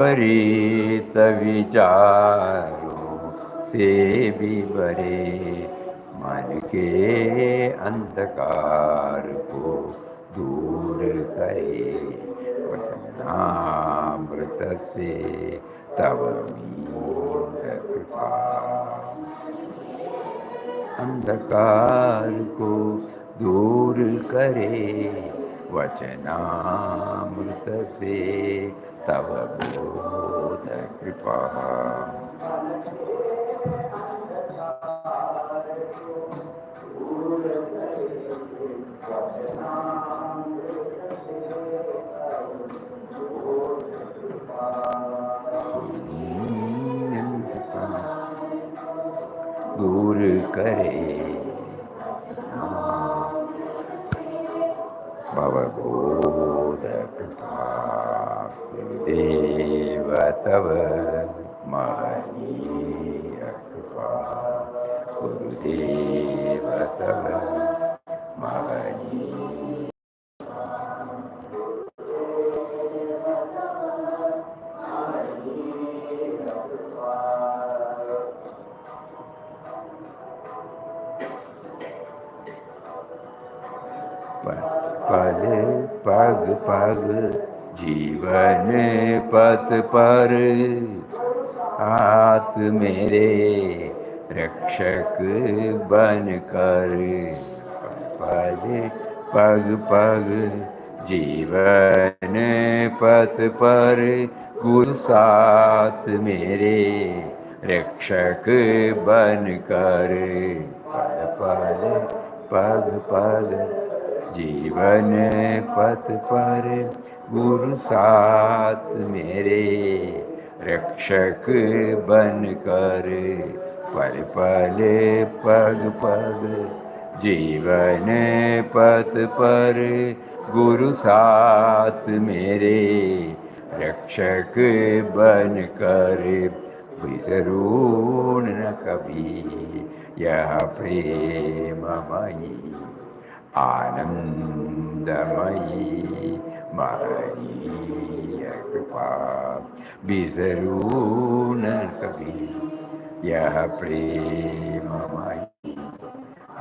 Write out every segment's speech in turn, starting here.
विपरीत विचारों से भी बरे मन के अंधकार को दूर करे वचनामृत से तव मीत कृपा अंधकार को दूर करे वचनामृत से तव बोध कृपा दूर करे भवबोध कृपा गुरुदेव तव महनीय कृपा गुरुदेव तव महनीय पल पग पग जीवन पथ पर हाथ मेरे रक्षक बन कर पल पग पग जीवन पथ पर गुरु साथ मेरे रक्षक बन कर पल पल पग पग जीवन पथ पर गुरु साथ मेरे रक्षक बन कर पल पल पग पग जीवन पथ पर गुरु साथ मेरे रक्षक बन कर विसरून न कभी यह प्रेममयी आनंदमयी महनीय कृपा बिसरून कभी यह प्रेममयी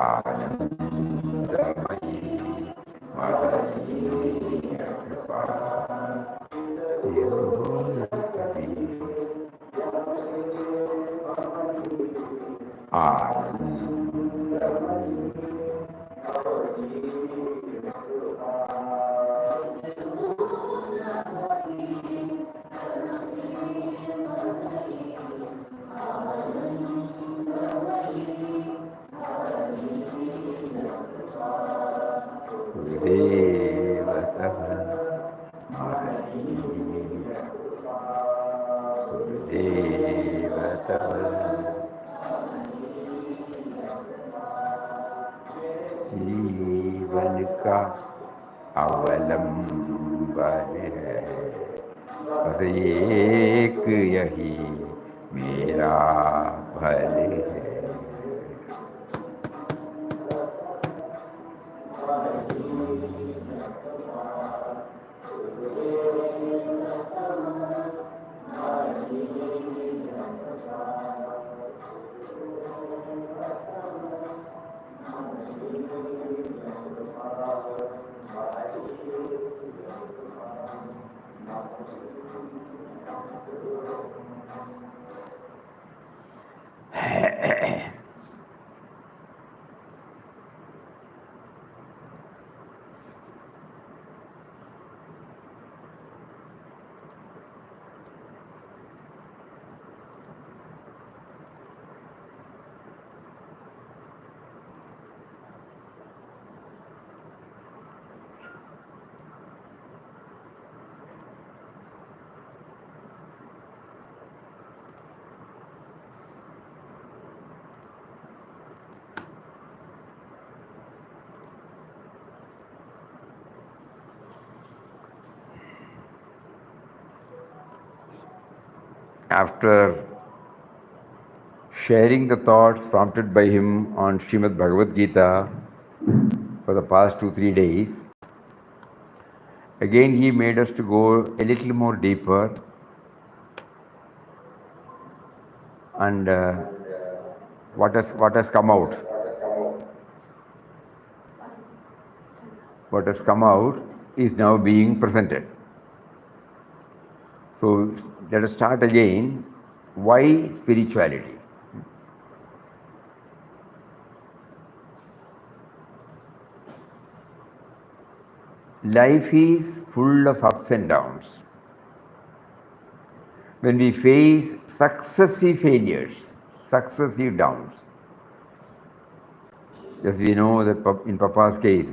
आनंदमयी महनीय कृपा बिसरून कभी आनंदमयी गुरुदेव तव महनीय गुरुदेव तव जीवन का अवलंबन है बस एक यही मेरा भल है After sharing the thoughts prompted by him on Srimad Bhagavad Gita for the past 2-3 days, again he made us to go a little more deeper and what has come out? What has come out is now being presented. So let us start again. Why spirituality? Life is full of ups and downs. When we face successive failures, successive downs, as we know that in Papa's case,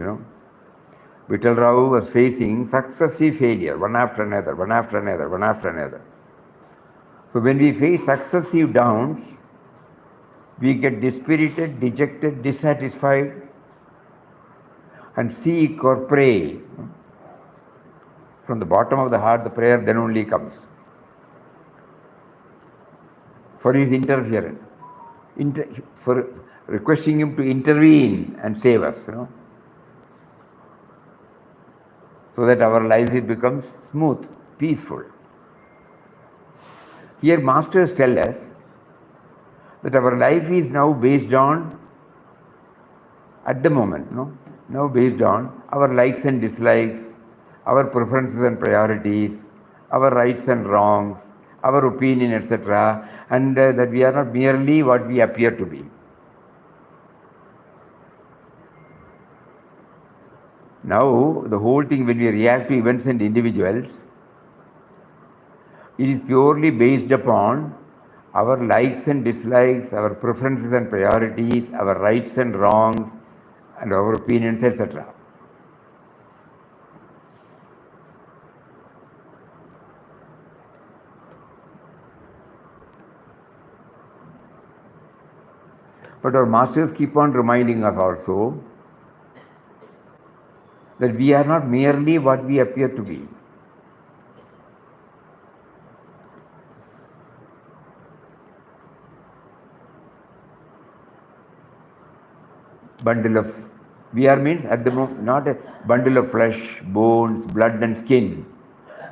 Vittal Rao was facing successive failure, one after another, one after another, one after another. So when we face successive downs, we get dispirited, dejected, dissatisfied, and seek or pray. From the bottom of the heart, the prayer then only comes for his interference, for requesting him to intervene and save us, so that our life becomes smooth, peaceful. Here masters tell us that our life is now based on, at the moment, now based on our likes and dislikes, our preferences and priorities, our rights and wrongs, our opinion, etc., and that we are not merely what we appear to be. Now, the whole thing, when we react to events and individuals, it is purely based upon our likes and dislikes, our preferences and priorities, our rights and wrongs, and our opinions, etc. But our masters keep on reminding us also that we are not merely what we appear to be. We are means at the moment not a bundle of flesh, bones, blood and skin,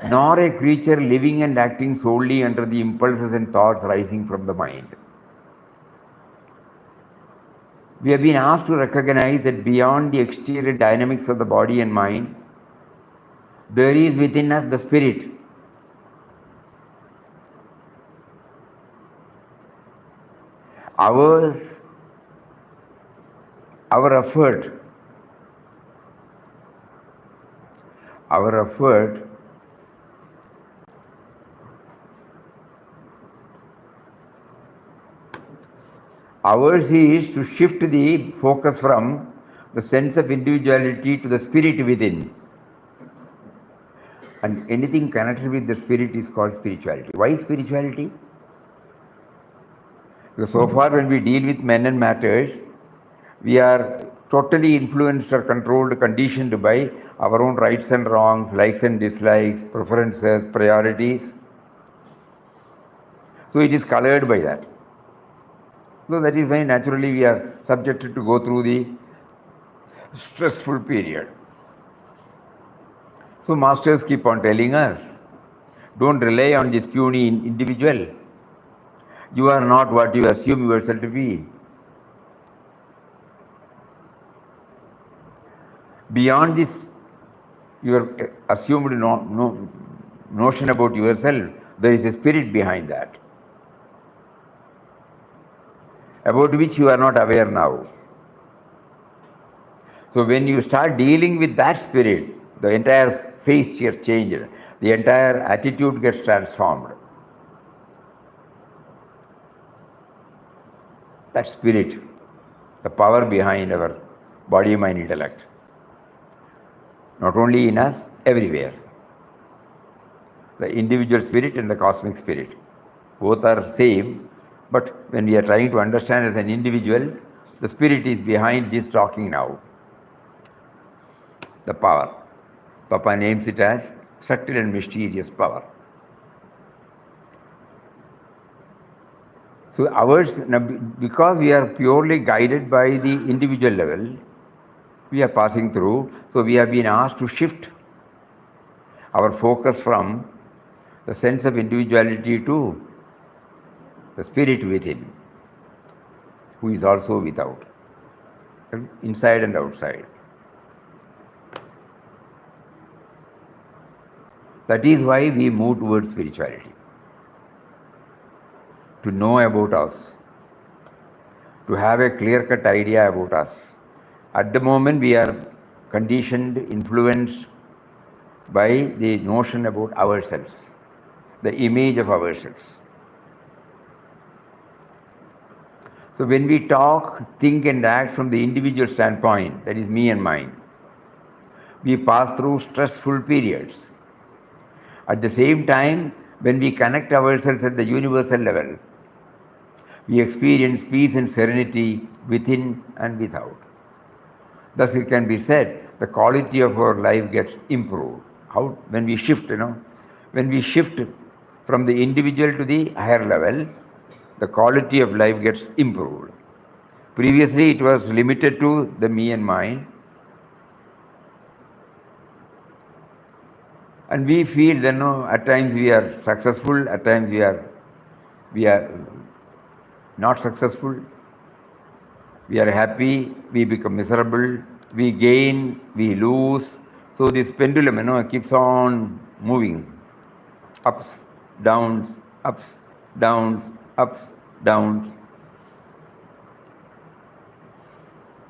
nor a creature living and acting solely under the impulses and thoughts rising from the mind. We have been asked to recognize that beyond the exterior dynamics of the body and mind, there is within us the spirit. Our effort ours is to shift the focus from the sense of individuality to the spirit within. And anything connected with the spirit is called spirituality. Why spirituality? Because so far when we deal with men and matters, we are totally influenced or controlled, conditioned by our own rights and wrongs, likes and dislikes, preferences, priorities. So it is colored by that. So that is why naturally we are subjected to go through the stressful period. So masters keep on telling us, don't rely on this puny individual. You are not what you assume yourself to be. Beyond this, your assumed notion about yourself, there is a spirit behind that, about which you are not aware now. So when you start dealing with that spirit, the entire face gets changed, the entire attitude gets transformed. That spirit, the power behind our body, mind, intellect, not only in us, everywhere. The individual spirit and the cosmic spirit, both are same, but when we are trying to understand as an individual, the spirit is behind this talking now. The power. Papa names it as subtle and mysterious power. So ours, because we are purely guided by the individual level, we are passing through, so we have been asked to shift our focus from the sense of individuality to the spirit within, who is also without, inside and outside. That is why we move towards spirituality. To know about us, to have a clear-cut idea about us. At the moment, we are conditioned, influenced by the notion about ourselves, the image of ourselves. So when we talk, think and act from the individual standpoint, that is me and mine, we pass through stressful periods. At the same time, when we connect ourselves at the universal level, we experience peace and serenity within and without. Thus it can be said, the quality of our life gets improved. How? When we shift, when we shift from the individual to the higher level, the quality of life gets improved. Previously it was limited to the me and mine. And we feel that at times we are successful, at times we are not successful. We are happy, we become miserable, we gain, we lose. So this pendulum, keeps on moving. Ups, downs, ups, downs, ups, downs.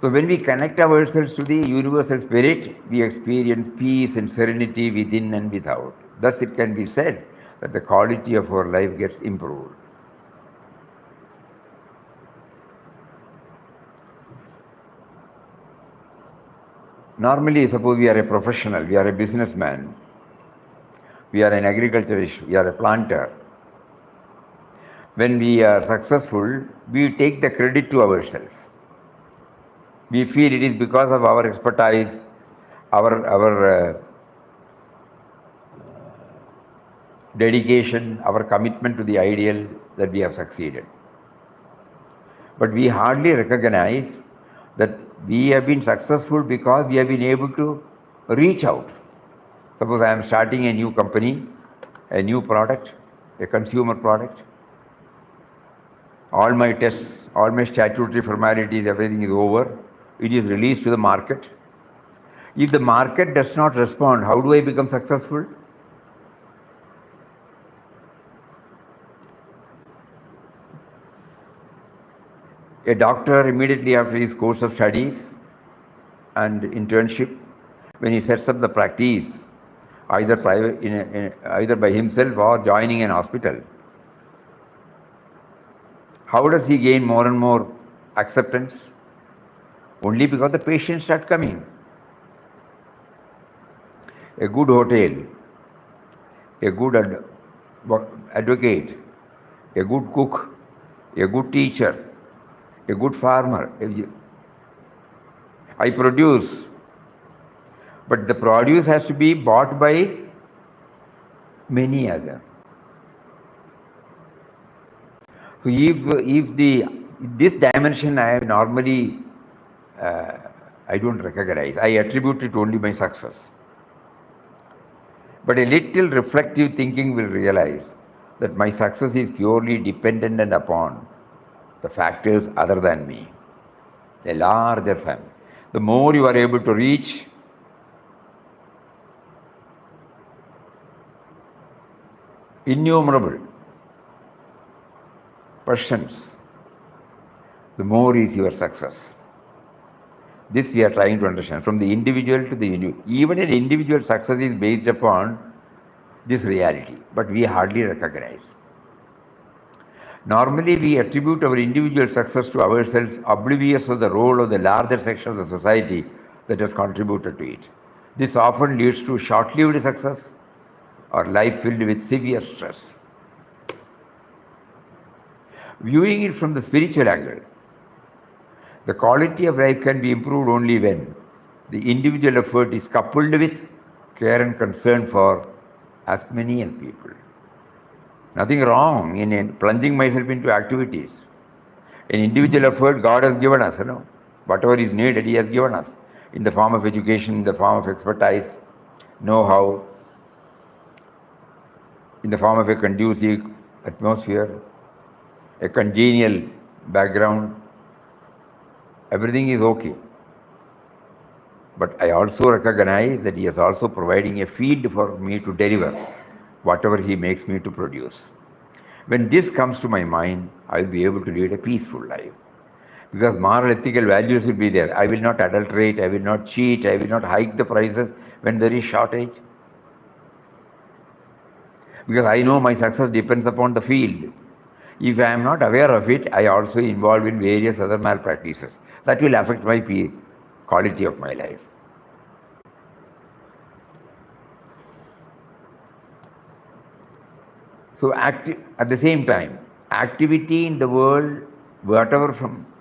So when we connect ourselves to the universal spirit, we experience peace and serenity within and without. Thus it can be said that the quality of our life gets improved. Normally, suppose we are a professional, we are a businessman, we are an agriculturist, we are a planter. When we are successful, we take the credit to ourselves. We feel it is because of our expertise, our dedication, our commitment to the ideal that we have succeeded. But we hardly recognize that we have been successful because we have been able to reach out. Suppose I am starting a new company, a new product, a consumer product. All my tests, all my statutory formalities, everything is over. It is released to the market. If the market does not respond, how do I become successful? A doctor, immediately after his course of studies and internship, when he sets up the practice, either either by himself or joining an hospital, how does he gain more and more acceptance? Only because the patients start coming. A good hotel, a good advocate, a good cook, a good teacher, a good farmer. I produce, but the produce has to be bought by many others. So if this dimension I normally I don't recognize, I attribute it only my success. But a little reflective thinking will realize that my success is purely dependent upon the factors other than me, a larger family. The more you are able to reach, innumerable persons, the more is your success. This we are trying to understand, from the individual to the individual. Even an individual success is based upon this reality, but we hardly recognize. Normally, we attribute our individual success to ourselves, oblivious of the role of the larger section of the society that has contributed to it. This often leads to short-lived success or life filled with severe stress. Viewing it from the spiritual angle, the quality of life can be improved only when the individual effort is coupled with care and concern for as many as people. Nothing wrong in plunging myself into activities. An individual effort God has given us, whatever is needed, He has given us in the form of education, in the form of expertise, know-how, in the form of a conducive atmosphere. a congenial background, everything is okay. But I also recognize that he is also providing a field for me to deliver whatever he makes me to produce. When this comes to my mind, I'll be able to lead a peaceful life. Because moral ethical values will be there. I will not adulterate, I will not cheat, I will not hike the prices when there is shortage. Because I know my success depends upon the field. If I am not aware of it, I also involve in various other malpractices. That will affect my quality of my life. So at the same time, activity in the world, whatever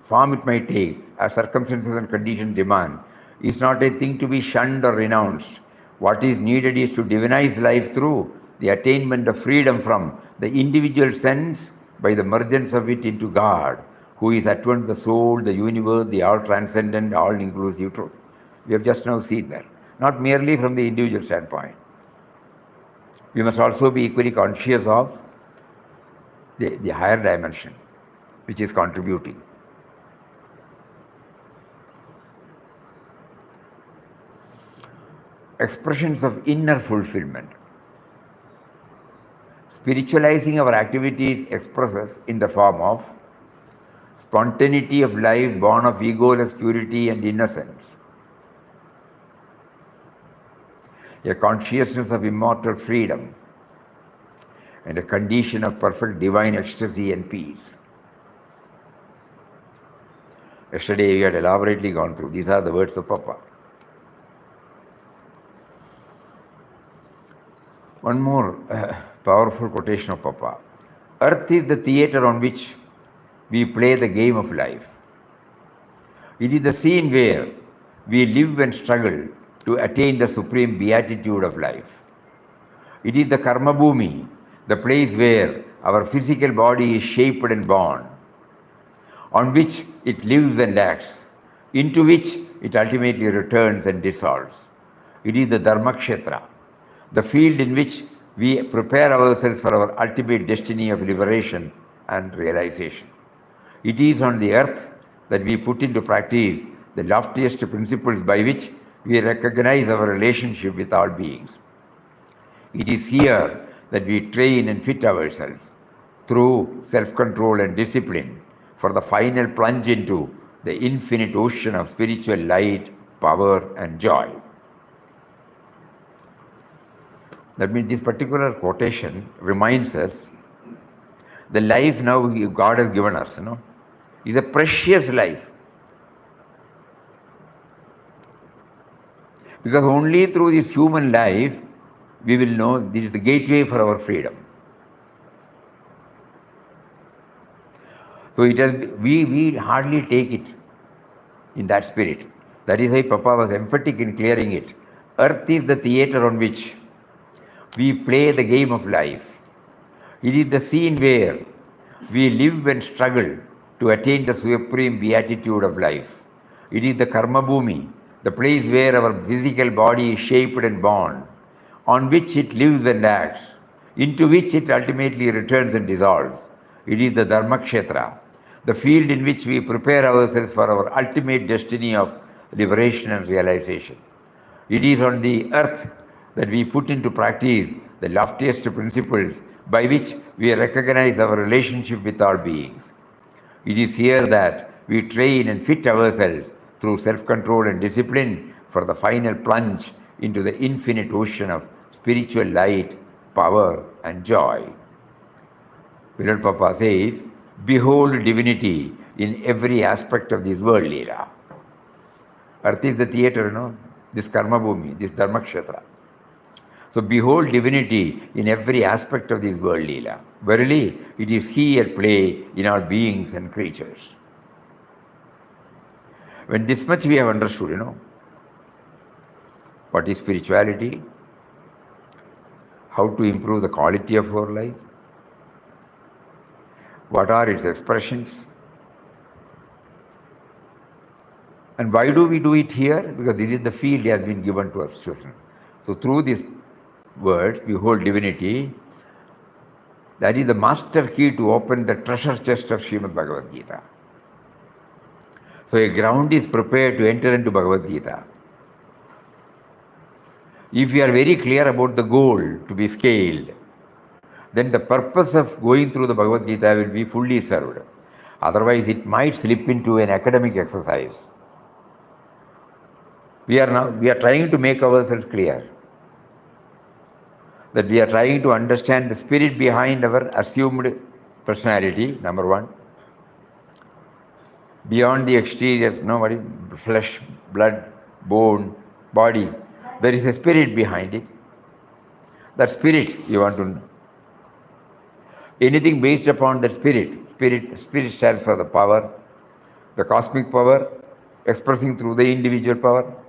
form it might take, as circumstances and conditions demand, is not a thing to be shunned or renounced. What is needed is to divinize life through the attainment of freedom from the individual sense by the mergence of it into God, who is at once the soul, the universe, the all-transcendent, all-inclusive truth. We have just now seen that. Not merely from the individual standpoint. We must also be equally conscious of the higher dimension, which is contributing. Expressions of inner fulfillment. Spiritualizing our activities expresses in the form of spontaneity of life born of egoless purity and innocence, a consciousness of immortal freedom, and a condition of perfect divine ecstasy and peace. Yesterday we had elaborately gone through. These are the words of Papa. One more powerful quotation of Papa. Earth is the theatre on which we play the game of life. It is the scene where we live and struggle to attain the supreme beatitude of life. It is the karma bhumi, the place where our physical body is shaped and born, on which it lives and acts, into which it ultimately returns and dissolves. It is the dharmakshetra, the field in which we prepare ourselves for our ultimate destiny of liberation and realization. It is on the earth that we put into practice the loftiest principles by which we recognize our relationship with all beings. It is here that we train and fit ourselves through self-control and discipline for the final plunge into the infinite ocean of spiritual light, power, and joy. That means this particular quotation reminds us the life now God has given us, is a precious life. Because only through this human life we will know this is the gateway for our freedom. So it has, we hardly take it in that spirit. That is why Papa was emphatic in clearing it. Earth is the theatre on which we play the game of life. It is the scene where we live and struggle to attain the supreme beatitude of life. It is the karma bhumi, the place where our physical body is shaped and born, on which it lives and acts, into which it ultimately returns and dissolves. It is the dharmakshetra, the field in which we prepare ourselves for our ultimate destiny of liberation and realization. It is on the earth that we put into practice the loftiest principles by which we recognize our relationship with all beings. It is here that we train and fit ourselves through self-control and discipline for the final plunge into the infinite ocean of spiritual light, power, and joy. Beloved Papa says, behold divinity in every aspect of this world, Leela. Earth is the theatre, this karma bhumi, this dharmakshetra. So behold divinity in every aspect of this world, Leela. Verily, it is He at play in our beings and creatures. When this much we have understood, what is spirituality, how to improve the quality of our life, what are its expressions, and why do we do it here? Because this is the field has been given to us. So through these words, behold divinity, That is the master key to open the treasure chest of Srimad Bhagavad Gita. So a ground is prepared to enter into Bhagavad Gita. If you are very clear about the goal to be scaled, then the purpose of going through the Bhagavad Gita will be fully served. Otherwise, it might slip into an academic exercise. We are trying to make ourselves clear that we are trying to understand the spirit behind our assumed personality, number one. Beyond the exterior, what is flesh, blood, bone, body, there is a spirit behind it. That spirit you want to know. Anything based upon that spirit stands for the power, the cosmic power, expressing through the individual power.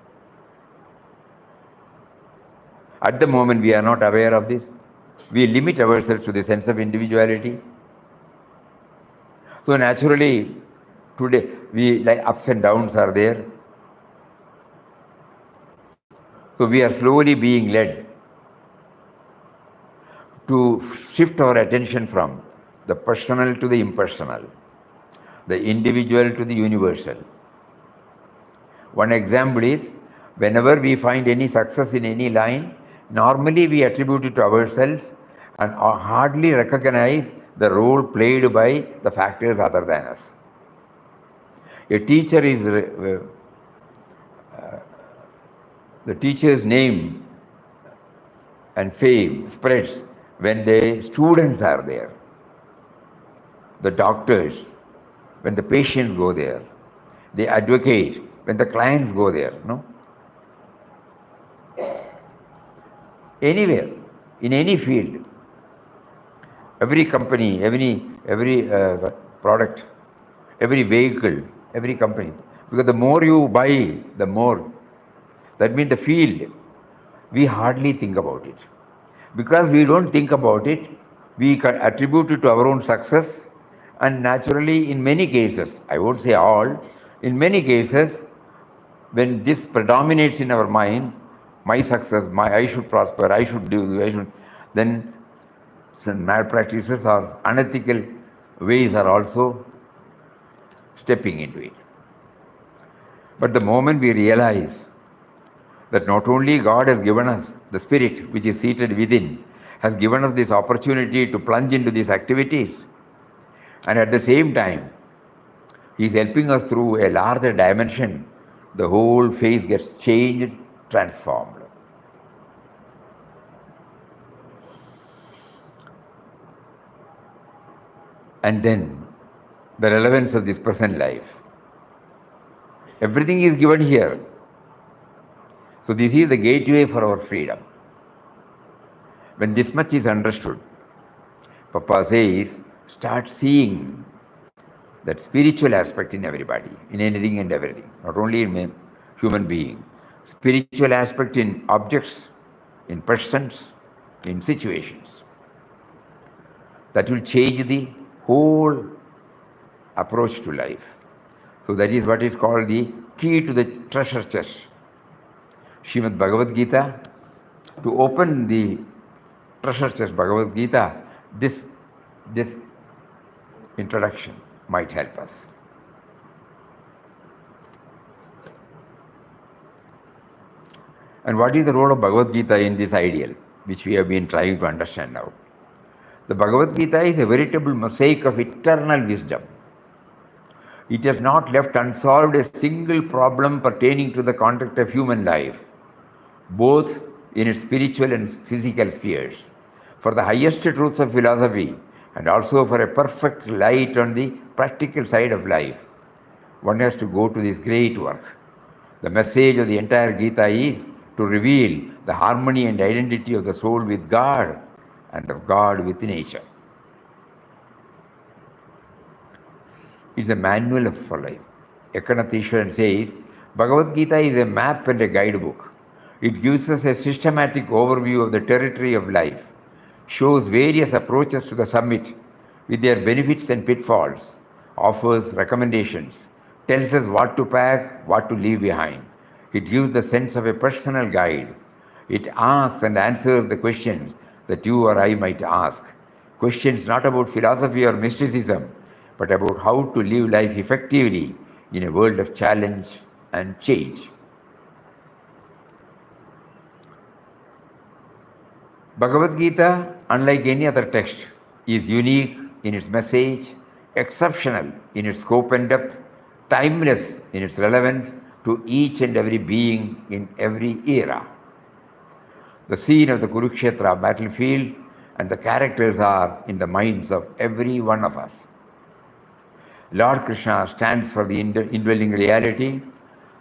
At the moment, we are not aware of this. We limit ourselves to the sense of individuality. So naturally, today, ups and downs are there. So we are slowly being led to shift our attention from the personal to the impersonal, the individual to the universal. One example is, whenever we find any success in any line, normally we attribute it to ourselves and hardly recognize the role played by the factors other than us. A teacher is, the teacher's name and fame spreads when the students are there, the doctors, when the patients go there, the advocate, when the clients go there, Anywhere, in any field, every company, every product, every vehicle, every company, because the more you buy, the more, that means the field, we hardly think about it. Because we don't think about it, we attribute it to our own success, and naturally, in many cases, I won't say all, in many cases, when this predominates in our mind, my success, I should prosper, I should do, then some malpractices or unethical ways are also stepping into it. But the moment we realize that not only God has given us the spirit which is seated within, has given us this opportunity to plunge into these activities, and at the same time, He is helping us through a larger dimension, the whole face gets changed, transformed. And then, the relevance of this present life. Everything is given here. So this is the gateway for our freedom. When this much is understood, Papa says, start seeing that spiritual aspect in everybody, in anything and everything, not only in a human being. Spiritual aspect in objects, in persons, in situations. That will change the whole approach to life. So that is what is called the key to the treasure chest. Srimad Bhagavad Gita, to open the treasure chest Bhagavad Gita, this introduction might help us. And what is the role of Bhagavad Gita in this ideal, which we have been trying to understand now? The Bhagavad Gita is a veritable mosaic of eternal wisdom. It has not left unsolved a single problem pertaining to the conduct of human life, both in its spiritual and physical spheres. For the highest truths of philosophy, and also for a perfect light on the practical side of life, one has to go to this great work. The message of the entire Gita is to reveal the harmony and identity of the soul with God and of God with nature. It's a manual for life. Ekanathishwaran says, Bhagavad Gita is a map and a guidebook. It gives us a systematic overview of the territory of life, shows various approaches to the summit with their benefits and pitfalls, offers recommendations, tells us what to pack, what to leave behind. It gives the sense of a personal guide. It asks and answers the questions that you or I might ask. Questions not about philosophy or mysticism, but about how to live life effectively in a world of challenge and change. Bhagavad Gita, unlike any other text, is unique in its message, exceptional in its scope and depth, timeless in its relevance to each and every being in every era. The scene of the Kurukshetra battlefield and the characters are in the minds of every one of us. Lord Krishna stands for the indwelling reality,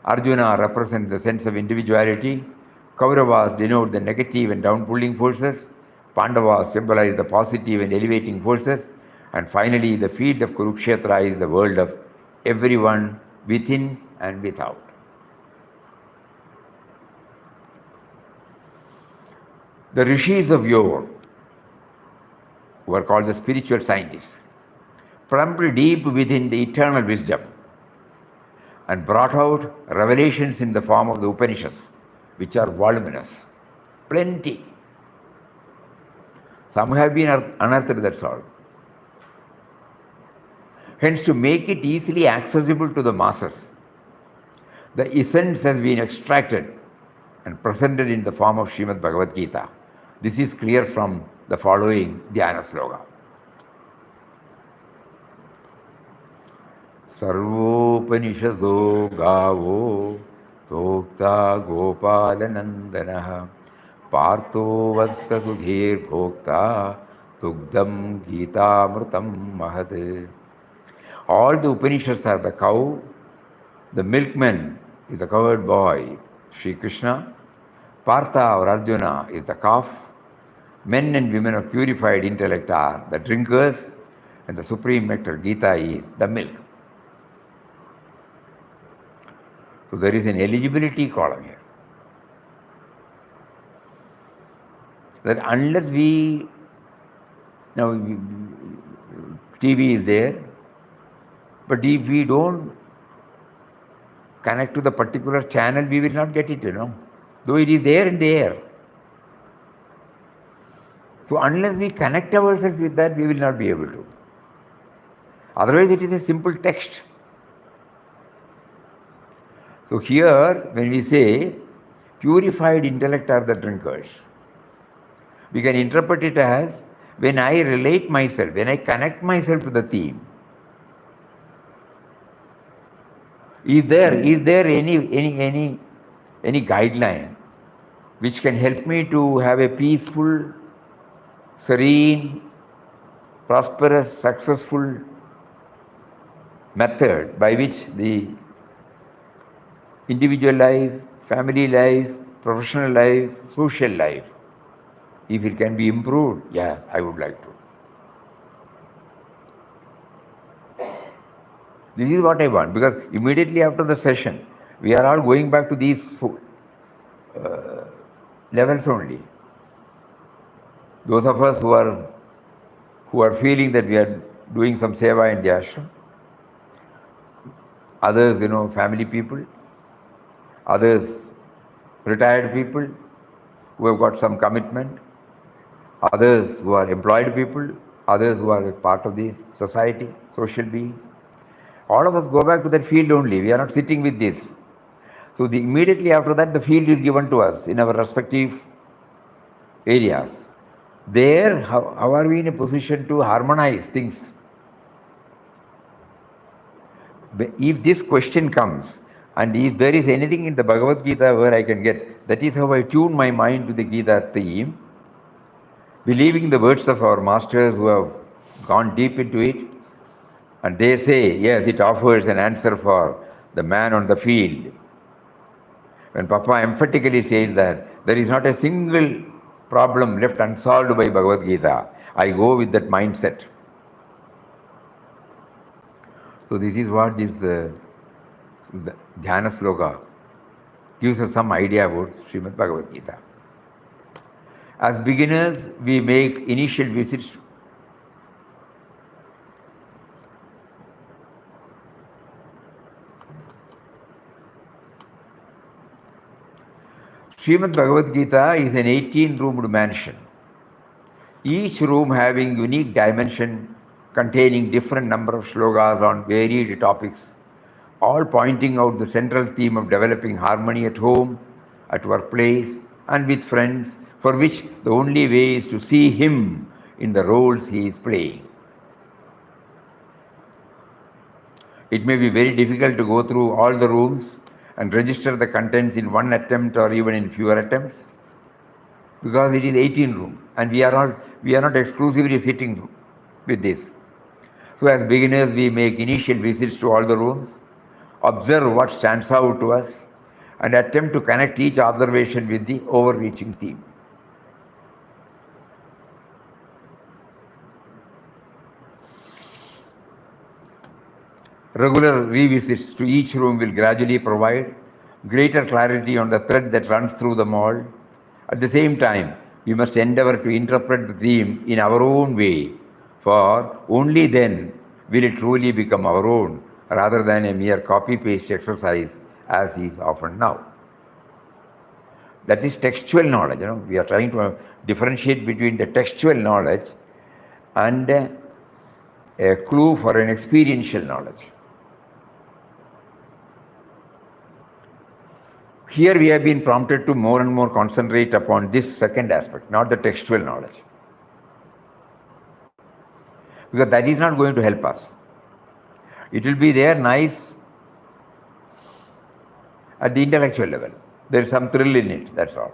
Arjuna represents the sense of individuality, Kauravas denote the negative and downpulling forces, Pandavas symbolize the positive and elevating forces, and finally the field of Kurukshetra is the world of everyone within and without. The rishis of yore, who are called the spiritual scientists, plumbed deep within the eternal wisdom and brought out revelations in the form of the Upanishads, which are voluminous, plenty. Some have been unearthed, that's all. Hence, to make it easily accessible to the masses, the essence has been extracted and presented in the form of Srimad Bhagavad Gita. This is clear from the following Dhyana Sloka. Sarvopanishado gavo tokta gopalanandanaha partho vassa sudhir bhokta tugdam gitamrutam mahad. All the Upanishads are the cow, the milkman is the cowherd boy, Sri Krishna, Partha or Arjuna is the calf, men and women of purified intellect are the drinkers, and the supreme nectar Gita is the milk. So there is an eligibility column here. That unless we, now TV is there, but if we don't connect to the particular channel, we will not get it, though it is there in the air. So unless we connect ourselves with that, we will not be able to. Otherwise, it is a simple text. So here, when we say purified intellect are the drinkers, we can interpret it as when I relate myself, when I connect myself to the theme, is there any guideline which can help me to have a peaceful, serene, prosperous, successful method by which the individual life, family life, professional life, social life, if it can be improved, yes, I would like to. This is what I want, because immediately after the session, we are all going back to these levels only. Those of us who are feeling that we are doing some seva in the ashram, others, family people, others, retired people who have got some commitment, others who are employed people, others who are a part of the society, social beings. All of us go back to that field only. We are not sitting with this. So immediately after that, the field is given to us in our respective areas. There, how are we in a position to harmonize things? If this question comes, and if there is anything in the Bhagavad Gita where I can get, that is how I tune my mind to the Gita theme, believing the words of our masters who have gone deep into it, and they say, yes, it offers an answer for the man on the field. When Papa emphatically says that there is not a single problem left unsolved by Bhagavad Gita, I go with that mindset. So this is what this Dhyana Sloka gives us some idea about Srimad Bhagavad Gita. As beginners, we make initial visits Srimad Bhagavad Gita is an 18-roomed mansion each room having unique dimension, containing different number of slogas on varied topics, all pointing out the central theme of developing harmony at home, at workplace, and with friends, for which the only way is to see him in the roles he is playing. It may be very difficult to go through all the rooms and register the contents in one attempt or even in fewer attempts, because it is 18 rooms and we are not exclusively sitting with this. So as beginners, we make initial visits to all the rooms, observe what stands out to us, and attempt to connect each observation with the overreaching theme. Regular revisits to each room will gradually provide greater clarity on the thread that runs through them all. At the same time, we must endeavor to interpret the theme in our own way, for only then will it truly become our own, rather than a mere copy-paste exercise, as is often now. That is textual knowledge. We are trying to differentiate between the textual knowledge and a clue for an experiential knowledge. Here we have been prompted to more and more concentrate upon this second aspect, not the textual knowledge. Because that is not going to help us. It will be there nice at the intellectual level. There is some thrill in it, that's all.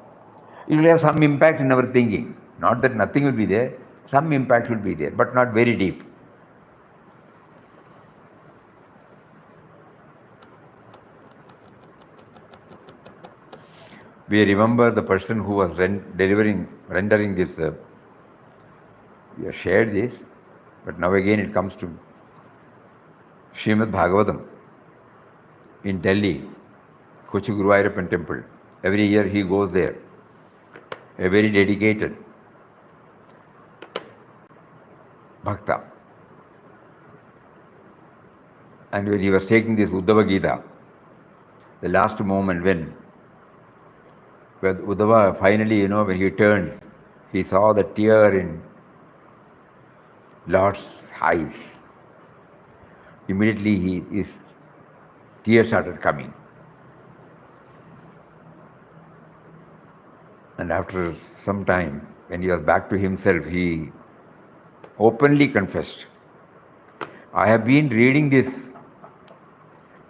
It will have some impact in our thinking. Not that nothing will be there, some impact will be there, but not very deep. We remember the person who was rendering this, we have shared this, but now again it comes to Srimad Bhagavatam in Delhi, Kochi Guruvayurappan temple. Every year he goes there, a very dedicated bhakta. And when he was taking this Uddhava Gita, the last moment when Uddhava finally, when he turns, he saw the tear in Lord's eyes. Immediately his tears started coming. And after some time, when he was back to himself, he openly confessed, I have been reading this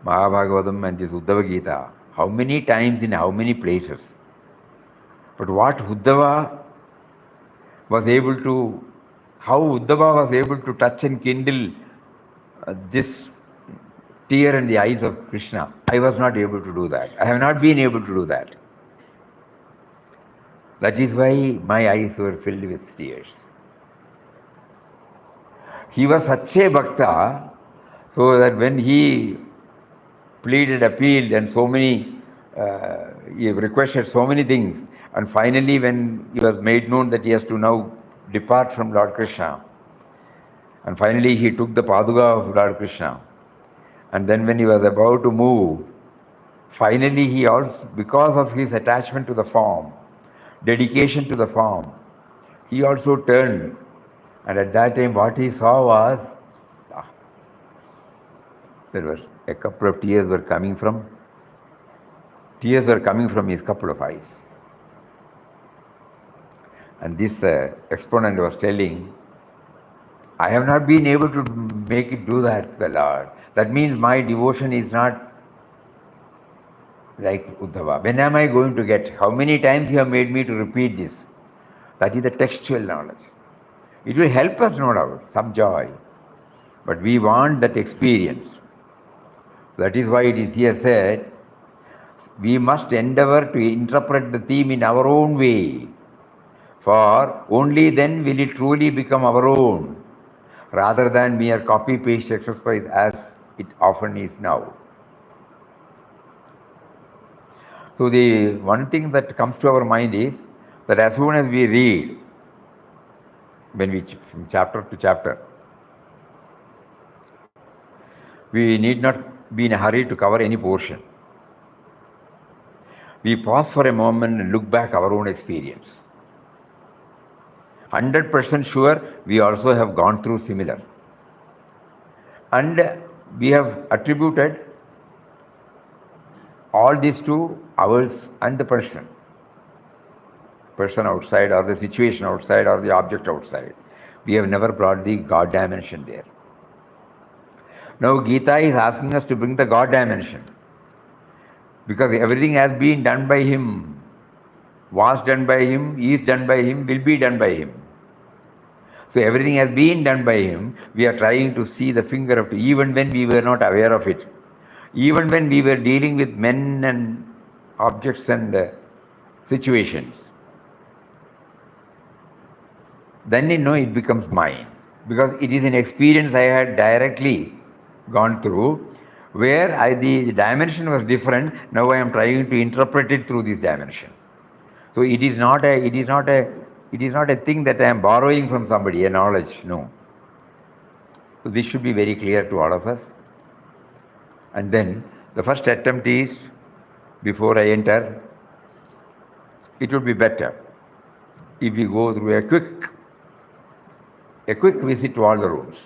Mahabhagavatam and this Uddhava Gita how many times in how many places. But what Uddhava was able to, how Uddhava was able to touch and kindle this tear in the eyes of Krishna, I was not able to do that. I have not been able to do that. That is why my eyes were filled with tears. He was such a bhakta, so that when he pleaded, appealed, and so many, he requested so many things, and finally when he was made known that he has to now depart from Lord Krishna, and finally he took the Paduka of Lord Krishna, and then when he was about to move, finally he also, because of his attachment to the form, dedication to the form, he also turned, and at that time what he saw was, there was a couple of tears were coming from his couple of eyes. And this exponent was telling, I have not been able to make it do that to the Lord. That means my devotion is not like Uddhava. When am I going to get? How many times you have made me to repeat this? That is the textual knowledge. It will help us, no doubt, some joy. But we want that experience. That is why it is here said, we must endeavor to interpret the theme in our own way. For only then will it truly become our own, rather than mere copy-paste exercise as it often is now. So the one thing that comes to our mind is that as soon as we read, when we from chapter to chapter, we need not be in a hurry to cover any portion. We pause for a moment and look back our own experience. 100% sure we also have gone through similar. And we have attributed all this to ours and the person outside, or the situation outside, or the object outside. We have never brought the God dimension there. Now Gita is asking us to bring the God dimension, because everything has been done by Him, was done by Him, is done by Him, will be done by Him. So everything has been done by Him. We are trying to see the finger of it, even when we were not aware of it. Even when we were dealing with men and objects and situations. Then it becomes mine. Because it is an experience I had directly gone through, where the dimension was different. Now I am trying to interpret it through this dimension. So it is not a thing that I am borrowing from somebody, a knowledge. No. So this should be very clear to all of us. And then the first attempt is, before I enter, it would be better if we go through a quick visit to all the rooms.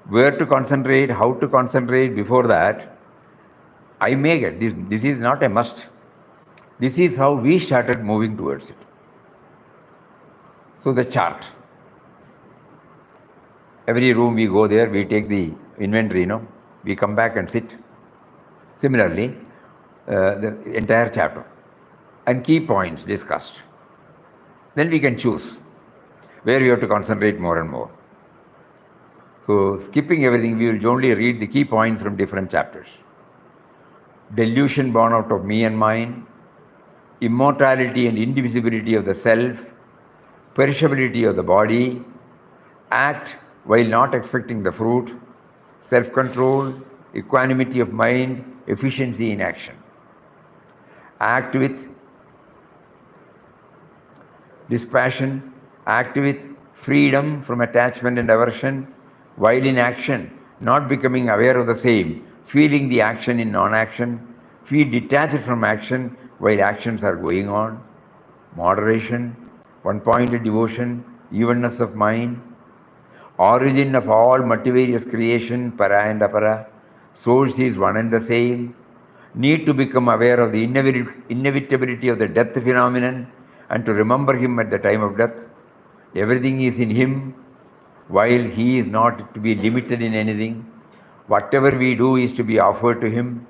Where to concentrate, how to concentrate, before that, I make it. This is not a must. This is how we started moving towards it. So the chart. Every room we go there, we take the inventory, we come back and sit. Similarly, the entire chapter and key points discussed. Then we can choose where we have to concentrate more and more. So skipping everything, we will only read the key points from different chapters. Delusion born out of me and mine, immortality and indivisibility of the self, perishability of the body, act while not expecting the fruit, self-control, equanimity of mind, efficiency in action. Act with dispassion, act with freedom from attachment and aversion, while in action, not becoming aware of the same, feeling the action in non-action, feel detached from action while actions are going on, moderation, one-pointed devotion, evenness of mind, origin of all multivarious creation, para and apara, source is one and the same, need to become aware of the inevitability of the death phenomenon and to remember Him at the time of death. Everything is in Him, while He is not to be limited in anything. Whatever we do is to be offered to Him.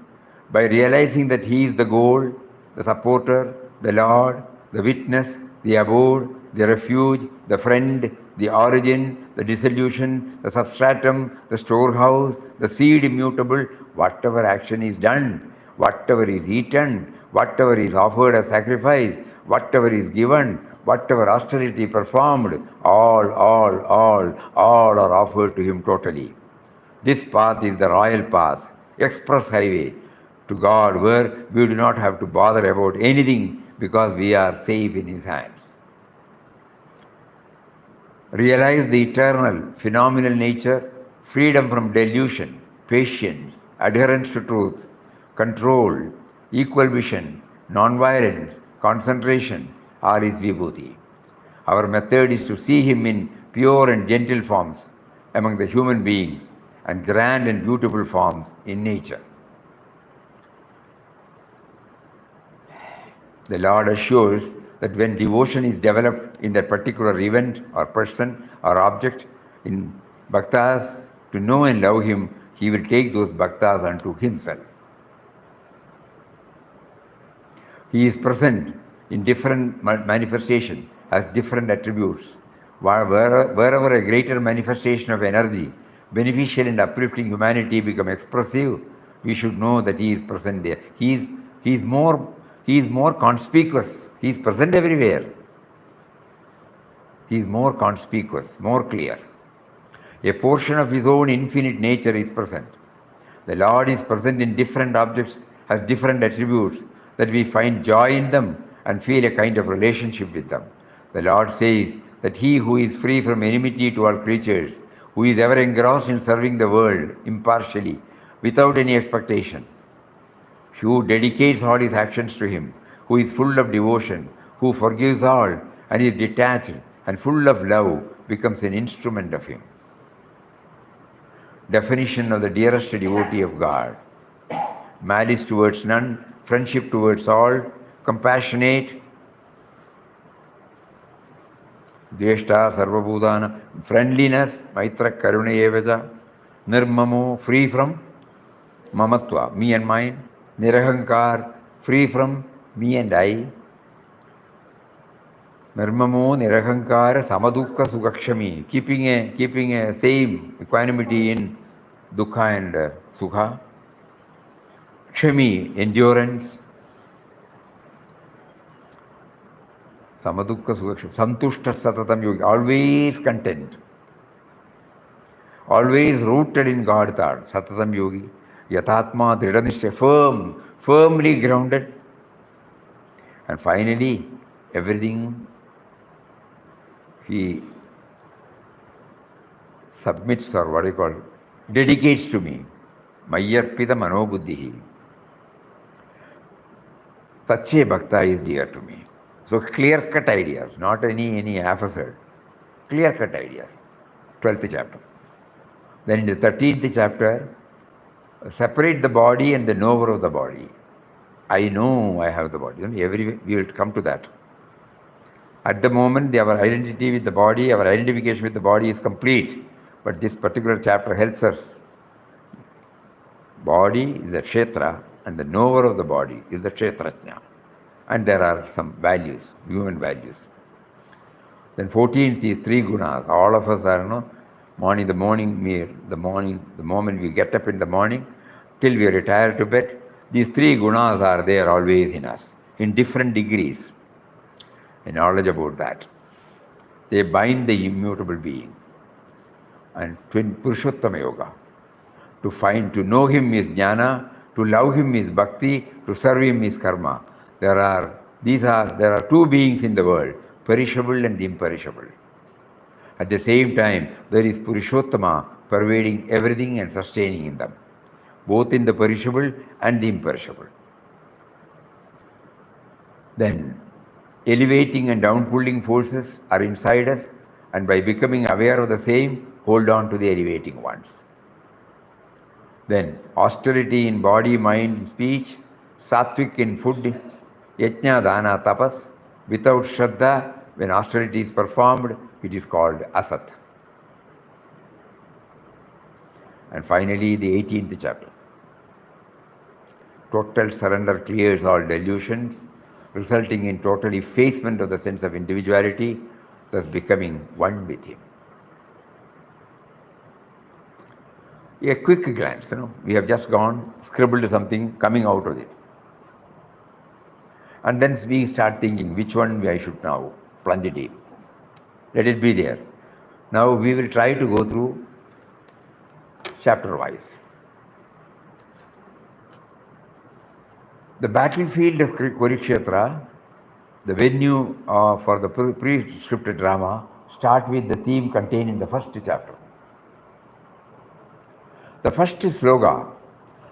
By realizing that He is the goal, the supporter, the Lord, the witness, the abode, the refuge, the friend, the origin, the dissolution, the substratum, the storehouse, the seed immutable, whatever action is done, whatever is eaten, whatever is offered as sacrifice, whatever is given, whatever austerity performed, all are offered to Him totally. This path is the royal path, express highway to God, where we do not have to bother about anything because we are safe in His hands. Realize the eternal, phenomenal nature, freedom from delusion, patience, adherence to truth, control, equal vision, non-violence, concentration are His vibhuti. Our method is to see Him in pure and gentle forms among the human beings and grand and beautiful forms in nature. The Lord assures that when devotion is developed in that particular event or person or object in bhaktas to know and love Him, He will take those bhaktas unto Himself. He is present in different manifestations, has different attributes. Wherever a greater manifestation of energy, beneficial and uplifting humanity become expressive, we should know that He is present there. He is more conspicuous. He is present everywhere. He is more conspicuous, more clear. A portion of His own infinite nature is present. The Lord is present in different objects, has different attributes, that we find joy in them and feel a kind of relationship with them. The Lord says that He who is free from enmity to all creatures, who is ever engrossed in serving the world impartially, without any expectation, who dedicates all his actions to Him, who is full of devotion, who forgives all and is detached and full of love, becomes an instrument of Him. Definition of the dearest devotee of God: malice towards none, friendship towards all, compassionate, dveshta sarvabhutana, friendliness, maitra karuna evaja, nirmamo, free from mamatva, me and mine, nirahankar, free from me and I, nirmamo, nirahankara, samadukka sugakshami, keeping a same equanimity in dukkha and sukha, kshami, endurance, samadukka sugakshami, santushta satatam yogi, always content, always rooted in God thought, satatam yogi, yatatma, dridhanishya, firmly grounded, and finally, everything he submits, or what you call, dedicates to me. Mayarpita manobuddhihi. Tache bhakta is dear to me. So clear-cut ideas, not any half-assed. Clear-cut ideas. 12th chapter. Then in the 13th chapter, separate the body and the knower of the body. I know I have the body. We will come to that. At the moment, our identity with the body, our identification with the body is complete. But this particular chapter helps us. Body is a kshetra, and the knower of the body is the kshetrajna. And there are some values, human values. Then 14th is 3 gunas. All of us are, the moment we get up in the morning, till we retire to bed, these 3 gunas are there always in us, in different degrees. A knowledge about that. They bind the immutable being. And twin Purushottama Yoga. To know Him is jnana, to love Him is bhakti, to serve Him is karma. There are 2 beings in the world, perishable and imperishable. At the same time, there is Purushottama pervading everything and sustaining in them, both in the perishable and the imperishable. Then, elevating and downpulling forces are inside us, and by becoming aware of the same, hold on to the elevating ones. Then, austerity in body, mind, speech, sattvic in food, yajna, dana, tapas. Without shraddha, when austerity is performed, it is called asat. And finally, the 18th chapter. Total surrender clears all delusions, resulting in total effacement of the sense of individuality, thus becoming one with Him. A quick glance, we have just scribbled something coming out of it. And then we start thinking which one I should now plunge deep. Let it be there. Now we will try to go through chapter-wise. The battlefield of Kurukshetra, the venue for the pre-scripted drama, start with the theme contained in the first chapter. The first sloga,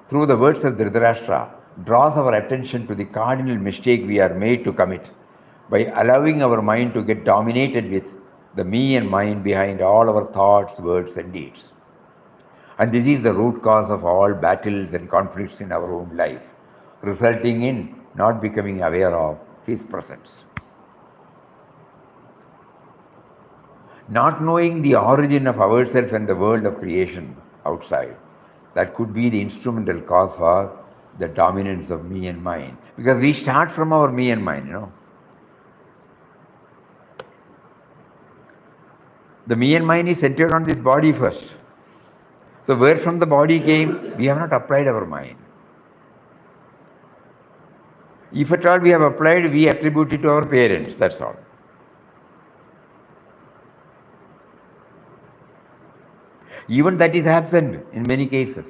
through the words of Dhritarashtra, draws our attention to the cardinal mistake we are made to commit by allowing our mind to get dominated with the me and mine behind all our thoughts, words and deeds. And this is the root cause of all battles and conflicts in our own life, resulting in not becoming aware of His presence. Not knowing the origin of ourselves and the world of creation outside, that could be the instrumental cause for the dominance of me and mine. Because we start from our me and mine, The me and mine is centered on this body first. So where from the body came, we have not applied our mind. If at all we have applied, we attribute it to our parents, that's all. Even that is absent in many cases.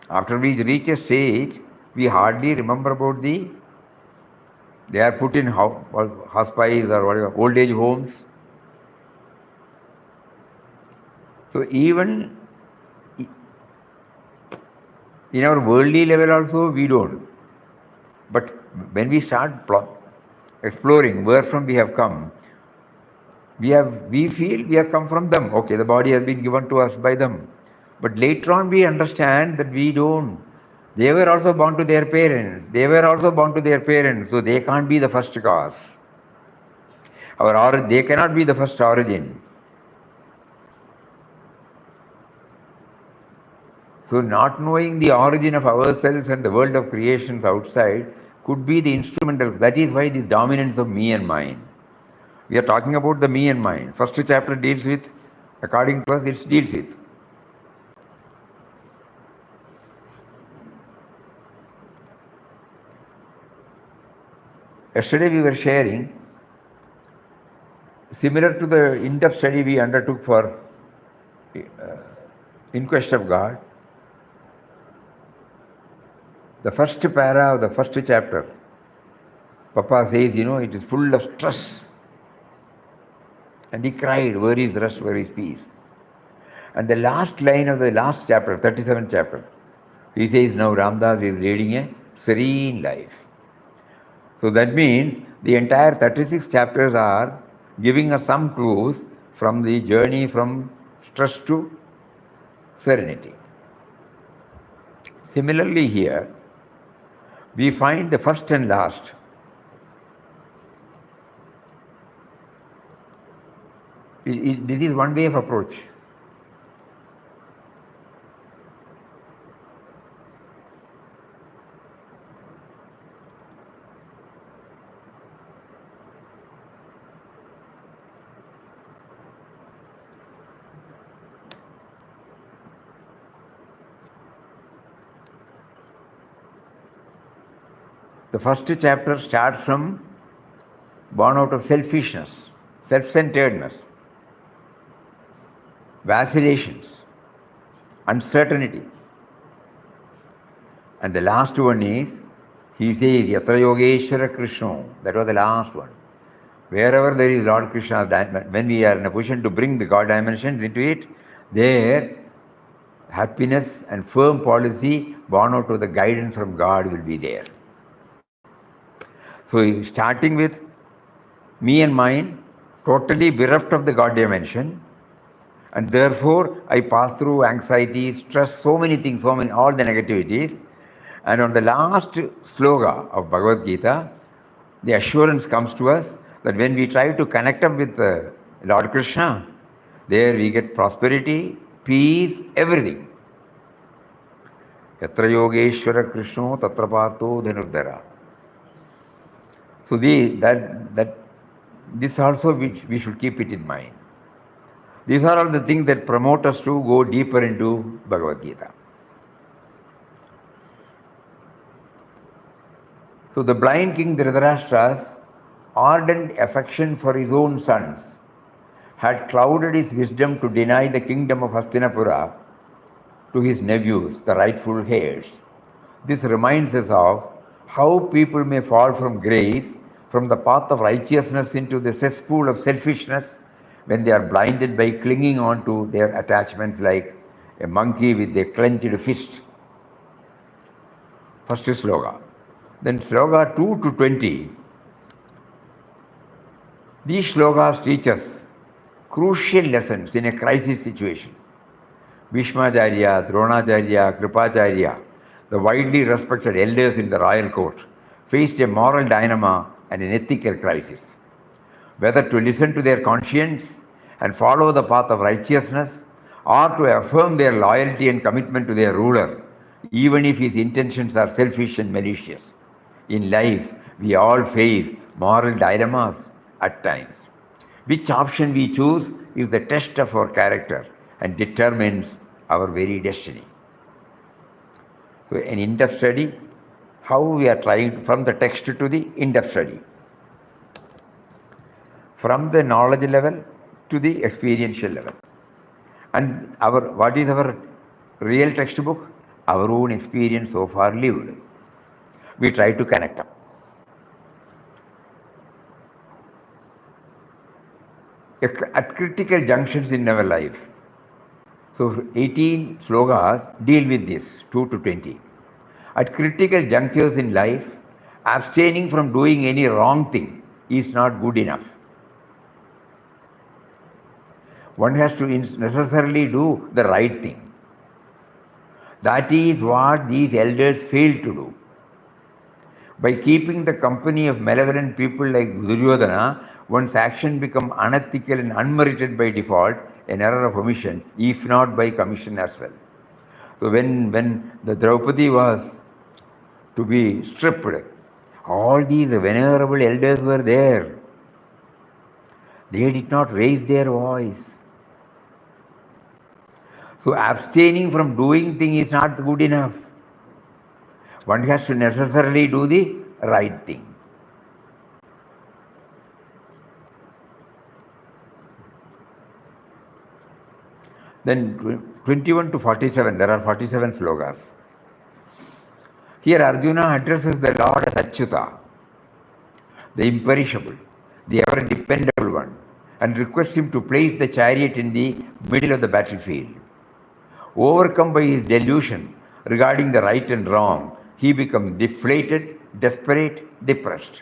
After we reach a stage, we hardly remember about they are put in hospice or whatever, old age homes. So even in our worldly level also, we don't. But when we start exploring where from we have come, we feel we have come from them. Okay, the body has been given to us by them. But later on we understand that we don't. They were also born to their parents. They were also born to their parents. So they can't be the first cause. They cannot be the first origin. So not knowing the origin of ourselves and the world of creations outside could be the instrumental. That is why the dominance of me and mine. We are talking about the me and mine. First chapter deals with, according to us, it deals with. Yesterday we were sharing, similar to the in-depth study we undertook for In Quest of God, the first para of the first chapter, Papa says, it is full of stress. And he cried, where is rest, where is peace? And the last line of the last chapter, 37th chapter, he says, now Ramdas is leading a serene life. So that means the entire 36 chapters are giving us some clues from the journey from stress to serenity. Similarly here, we find the first and last. This is one way of approach. The first chapter starts from born out of selfishness, self-centeredness, vacillations, uncertainty. And the last one is, he says, Yatra Yogeshwara Krishna. That was the last one. Wherever there is Lord Krishna, when we are in a position to bring the God dimensions into it, there happiness and firm policy born out of the guidance from God will be there. So starting with me and mine, totally bereft of the God dimension, and therefore I pass through anxiety, stress, so many things, all the negativities. And on the last sloka of Bhagavad Gita, the assurance comes to us that when we try to connect up with Lord Krishna, there we get prosperity, peace, everything. Yatra Yogeshwara Krishna Tatra Partho Dhanurdhara. So this also we should keep it in mind. These are all the things that promote us to go deeper into Bhagavad Gita. So the blind king Dhritarashtra's ardent affection for his own sons had clouded his wisdom to deny the kingdom of Hastinapura to his nephews, the rightful heirs. This reminds us of how people may fall from grace, from the path of righteousness into the cesspool of selfishness when they are blinded by clinging on to their attachments like a monkey with a clenched fist. First sloka. Then sloka 2 to 20. These slokas teach us crucial lessons in a crisis situation. Bhishmacharya, Dronacharya, Kripacharya, the widely respected elders in the royal court, faced a moral dilemma and an ethical crisis. Whether to listen to their conscience and follow the path of righteousness, or to affirm their loyalty and commitment to their ruler, even if his intentions are selfish and malicious. In life, we all face moral dilemmas at times. Which option we choose is the test of our character and determines our very destiny. So an in-depth study, how we are trying from the text to the in-depth study. From the knowledge level to the experiential level. And what is our real textbook? Our own experience so far lived. We try to connect up. At critical junctions in our life. So 18 slokas deal with this, 2 to 20. At critical junctures in life, abstaining from doing any wrong thing is not good enough. One has to necessarily do the right thing. That is what these elders failed to do. By keeping the company of malevolent people like Duryodhana, one's action become unethical and unmerited by default, an error of omission, if not by commission as well. So when the Draupadi was to be stripped, all these venerable elders were there. They did not raise their voice. So abstaining from doing things is not good enough. One has to necessarily do the right thing. Then 21 to 47, there are 47 slokas. Here Arjuna addresses the Lord as Achyuta, the imperishable, the ever dependable one, and requests him to place the chariot in the middle of the battlefield. Overcome by his delusion regarding the right and wrong, he becomes deflated, desperate, depressed.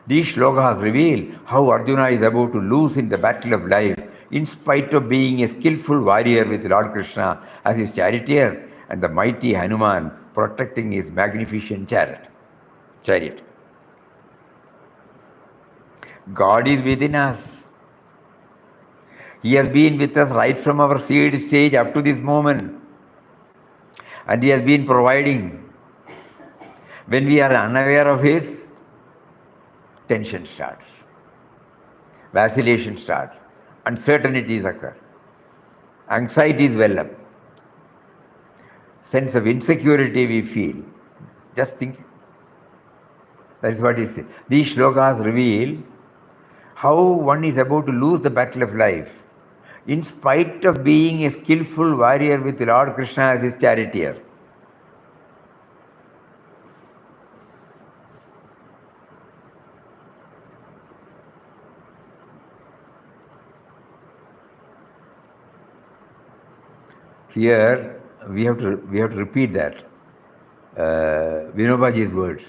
These shlokas reveal how Arjuna is about to lose in the battle of life in spite of being a skillful warrior with Lord Krishna as his charioteer and the mighty Hanuman protecting his magnificent chariot. God is within us. He has been with us right from our seed stage up to this moment. And he has been providing. When we are unaware of his, tension starts. Vacillation starts. Uncertainties occur. Anxieties well up. Sense of insecurity we feel. Just think. That is what he says. These shlokas reveal how one is about to lose the battle of life in spite of being a skillful warrior with Lord Krishna as his charioteer. Here we have to repeat that Vinobaji's words.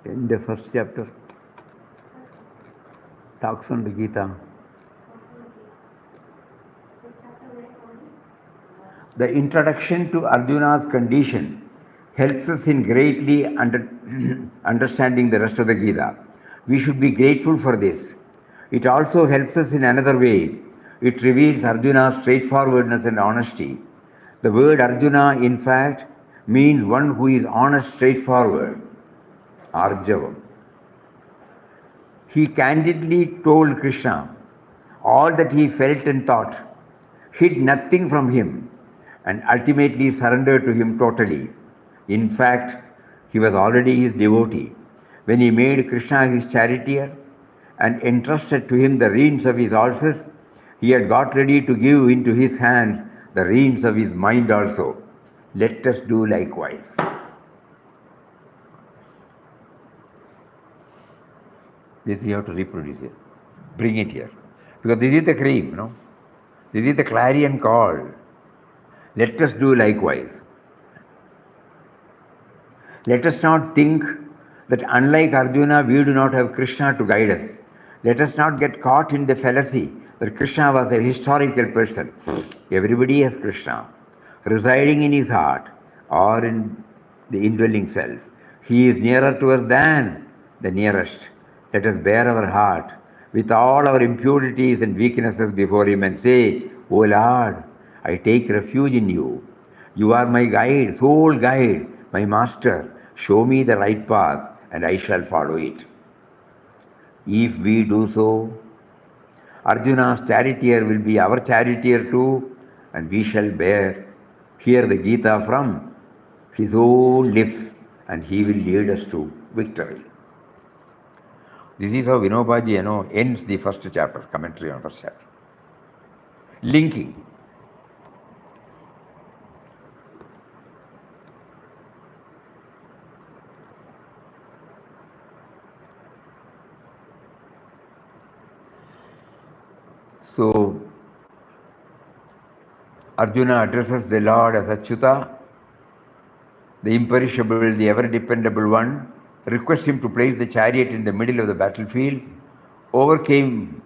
In the first chapter, talks on the Gita. The introduction to Arjuna's condition helps us in greatly understanding the rest of the Gita. We should be grateful for this. It also helps us in another way. It reveals Arjuna's straightforwardness and honesty. The word Arjuna, in fact, means one who is honest, straightforward. Arjavam. He candidly told Krishna all that he felt and thought, hid nothing from him, and ultimately surrendered to him totally. In fact, he was already his devotee. When he made Krishna his charioteer and entrusted to him the reins of his horses, he had got ready to give into his hands the reins of his mind also. Let us do likewise. This we have to reproduce it. Bring it here. Because this is the cream, This is the clarion call. Let us do likewise. Let us not think that unlike Arjuna, we do not have Krishna to guide us. Let us not get caught in the fallacy that Krishna was a historical person. Everybody has Krishna residing in his heart or in the indwelling self. He is nearer to us than the nearest. Let us bear our heart with all our impurities and weaknesses before him and say, O Lord, I take refuge in you. You are my guide, sole guide, my master. Show me the right path and I shall follow it. If we do so, Arjuna's charioteer will be our charioteer too, and we shall hear the Gita from his own lips, and he will lead us to victory. This is how Vinobaji, ends the first chapter, commentary on first chapter. Linking. So, Arjuna addresses the Lord as Achyuta, the imperishable, the ever-dependable one, requests him to place the chariot in the middle of the battlefield, overcome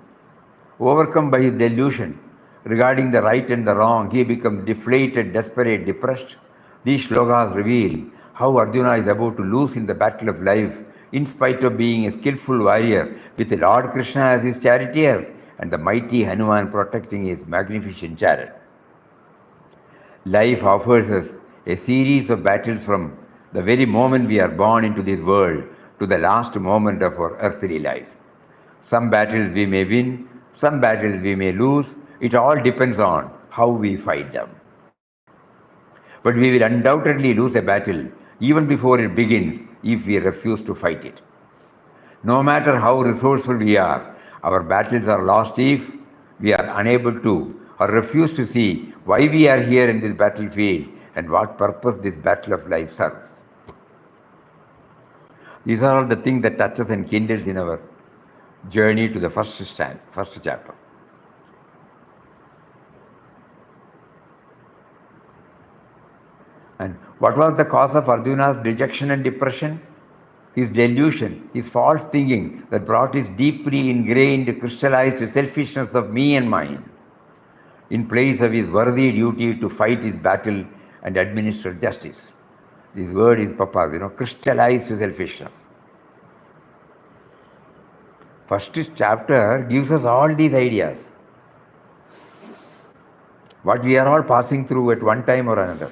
by his delusion regarding the right and the wrong. He becomes deflated, desperate, depressed. These shlokas reveal how Arjuna is about to lose in the battle of life, in spite of being a skillful warrior with the Lord Krishna as his charioteer and the mighty Hanuman protecting his magnificent chariot. Life offers us a series of battles from the very moment we are born into this world to the last moment of our earthly life. Some battles we may win, some battles we may lose. It all depends on how we fight them. But we will undoubtedly lose a battle even before it begins if we refuse to fight it. No matter how resourceful we are, our battles are lost if we are unable to or refuse to see why we are here in this battlefield and what purpose this battle of life serves. These are all the things that touch us and kindles in our journey to the first chapter. And what was the cause of Arjuna's dejection and depression? His delusion, his false thinking that brought his deeply ingrained, crystallized selfishness of me and mine in place of his worthy duty to fight his battle and administer justice. This word is Papa's, crystallized selfishness. First chapter gives us all these ideas. What we are all passing through at one time or another.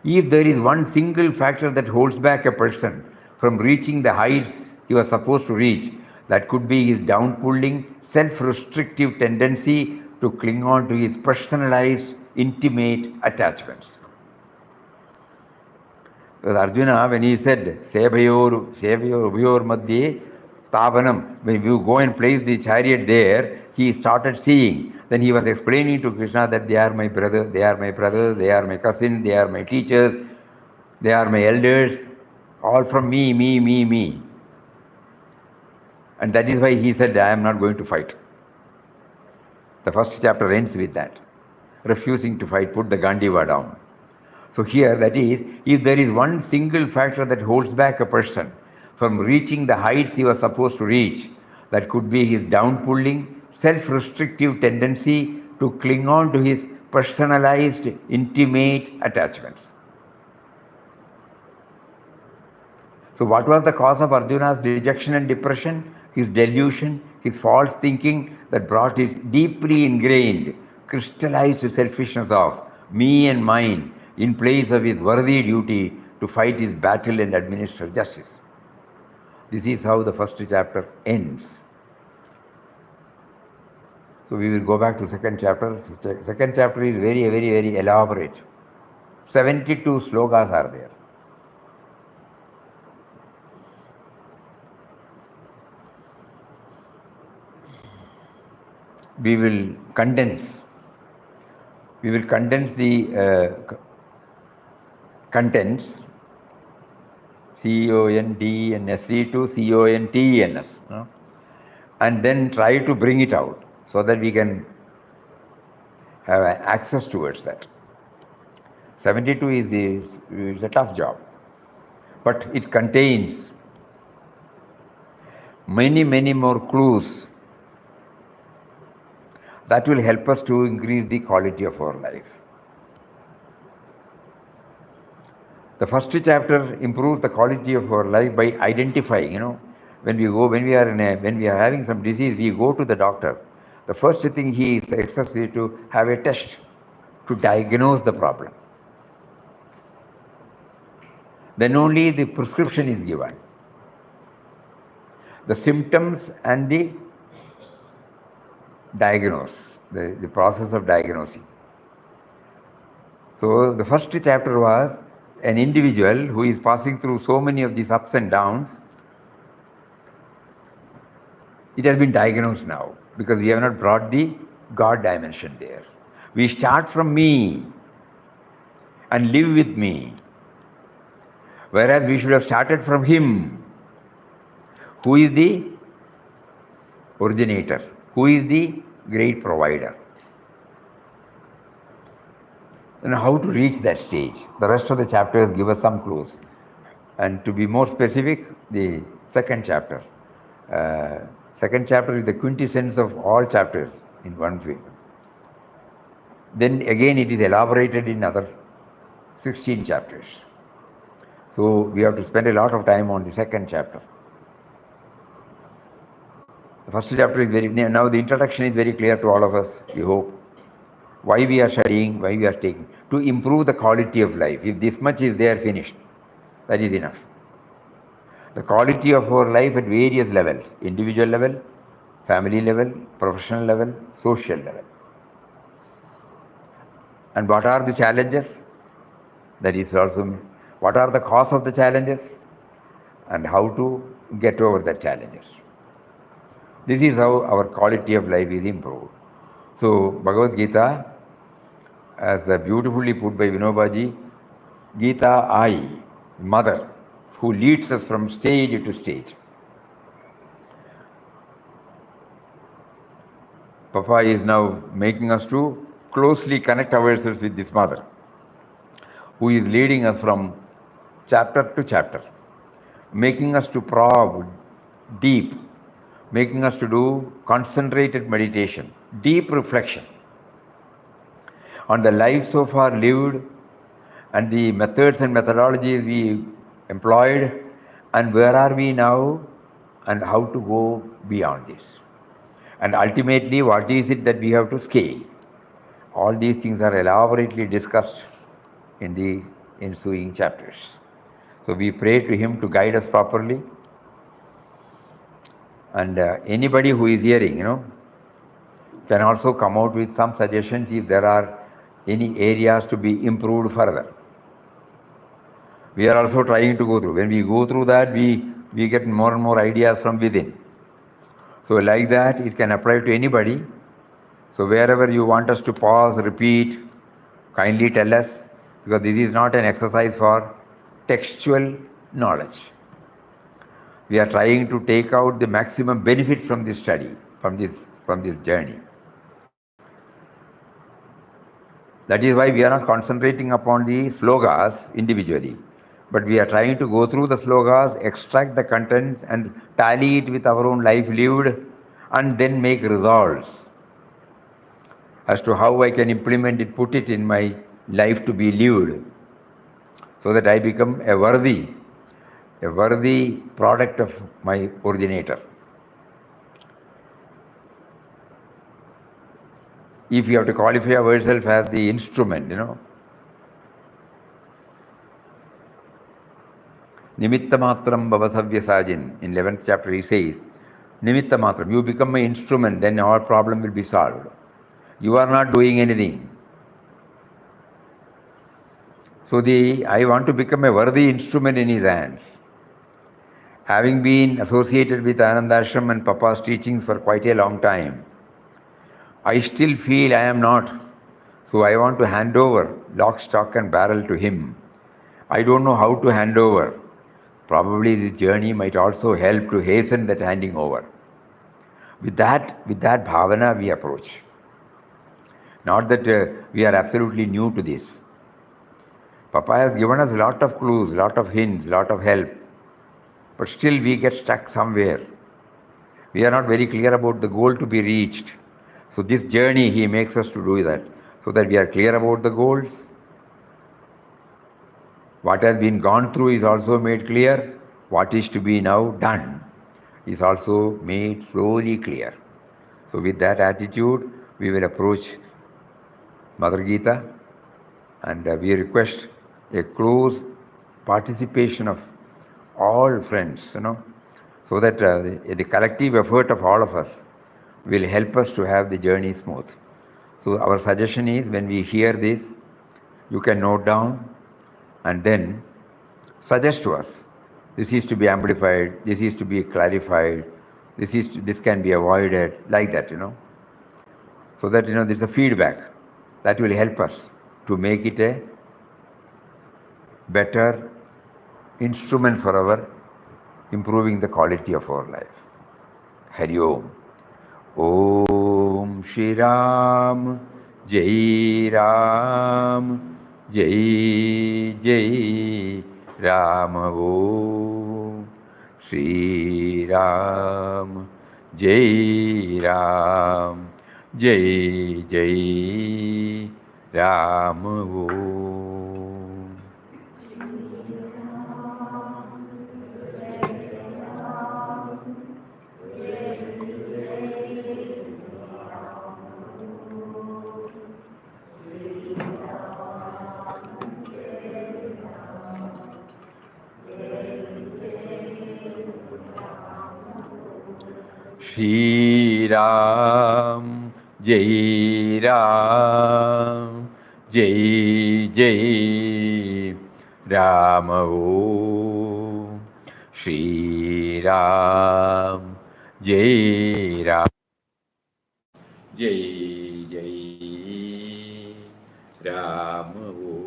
If there is one single factor that holds back a person from reaching the heights he was supposed to reach, that could be his downpulling, self-restrictive tendency to cling on to his personalized, intimate attachments. Because Arjuna, when he said, Sevayor Ubhayor Madhye Sthavanam, when you go and place the chariot there, he started seeing. Then he was explaining to Krishna that they are my brother, they are my brothers, they are my cousin, they are my teachers, they are my elders, all from me. And that is why he said, I am not going to fight. The first chapter ends with that. Refusing to fight, put the Gandiva down. So here, that is, if there is one single factor that holds back a person from reaching the heights he was supposed to reach, that could be his downpulling, self-restrictive tendency to cling on to his personalized, intimate attachments. So what was the cause of Arjuna's dejection and depression? His delusion, his false thinking that brought his deeply ingrained, crystallized selfishness of me and mine in place of his worthy duty to fight his battle and administer justice. This is how the first chapter ends. So we will go back to second chapter. Second chapter is very elaborate. 72 slokas are there. We will condense the contents, CONDNSE to CONTENS, and then try to bring it out so that we can have access towards that. 72 is a tough job, but it contains many more clues that will help us to increase the quality of our life. The first chapter improves the quality of our life by identifying, when we are having some disease, we go to the doctor. The first thing he expects us is to have a test to diagnose the problem. Then only the prescription is given. The symptoms and the diagnose, the process of diagnosing. So the first chapter was an individual who is passing through so many of these ups and downs. It has been diagnosed now because we have not brought the God dimension there. We start from me and live with me, whereas we should have started from him, who is the originator, who is the great provider. And how to reach that stage. The rest of the chapters give us some clues. And to be more specific, the second chapter. Second chapter is the quintessence of all chapters in one way. Then again it is elaborated in other 16 chapters. So we have to spend a lot of time on the second chapter. The first chapter is now the introduction is very clear to all of us, we hope. Why we are studying, why we are taking, to improve the quality of life. If this much is there, finished, that is enough. The quality of our life at various levels, individual level, family level, professional level, social level. And what are the challenges? That is also, what are the cause of the challenges and how to get over the challenges. This is how our quality of life is improved. So, Bhagavad Gita, as beautifully put by Vinobaji, Gita I, mother, who leads us from stage to stage. Papa is now making us to closely connect ourselves with this mother, who is leading us from chapter to chapter, making us to probe deep, making us to do concentrated meditation, deep reflection on the life so far lived and the methods and methodologies we employed, and where are we now and how to go beyond this. And ultimately, what is it that we have to scale? All these things are elaborately discussed in the ensuing chapters. So we pray to him to guide us properly. And anybody who is hearing, can also come out with some suggestions if there are any areas to be improved further. We are also trying to go through. When we go through that, we get more and more ideas from within. So like that, it can apply to anybody. So wherever you want us to pause, repeat, kindly tell us, because this is not an exercise for textual knowledge. We are trying to take out the maximum benefit from this study, from this journey. That is why we are not concentrating upon the slogas individually, but we are trying to go through the slogas, extract the contents and tally it with our own life lived, and then make resolves as to how I can implement it, put it in my life to be lived, so that I become a worthy product of my originator. If you have to qualify ourselves as the instrument, Nimitta matram bhavasavya sajin, in 11th chapter he says, Nimitta matram, you become my instrument, then our problem will be solved. You are not doing anything. So I want to become a worthy instrument in his hands. Having been associated with Ananda Ashram and Papa's teachings for quite a long time, I still feel I am not. So I want to hand over lock, stock and barrel to him. I don't know how to hand over. Probably the journey might also help to hasten that handing over. With that bhavana we approach. Not that we are absolutely new to this. Papa has given us a lot of clues, lot of hints, lot of help. But still we get stuck somewhere. We are not very clear about the goal to be reached. So this journey he makes us to do that. So that we are clear about the goals. What has been gone through is also made clear. What is to be now done is also made slowly clear. So with that attitude, we will approach Mother Gita, and we request a close participation of all friends, so that the collective effort of all of us will help us to have the journey smooth. So our suggestion is, when we hear this, you can note down and then suggest to us. This is to be amplified, this is to be clarified, this can be avoided, like that, So that, there's a feedback that will help us to make it a better instrument for our improving the quality of our life. Hari Om. Om Shri Ram, Jai Ram, Jai Jai Ram. Om Shri Ram, Jai Ram, Jai Jai Ram. Om. Shri Ram, Jai Ram, Jai Jai Ram. Om Shri Ram, Jai Ram, Jai Jai Ram. Om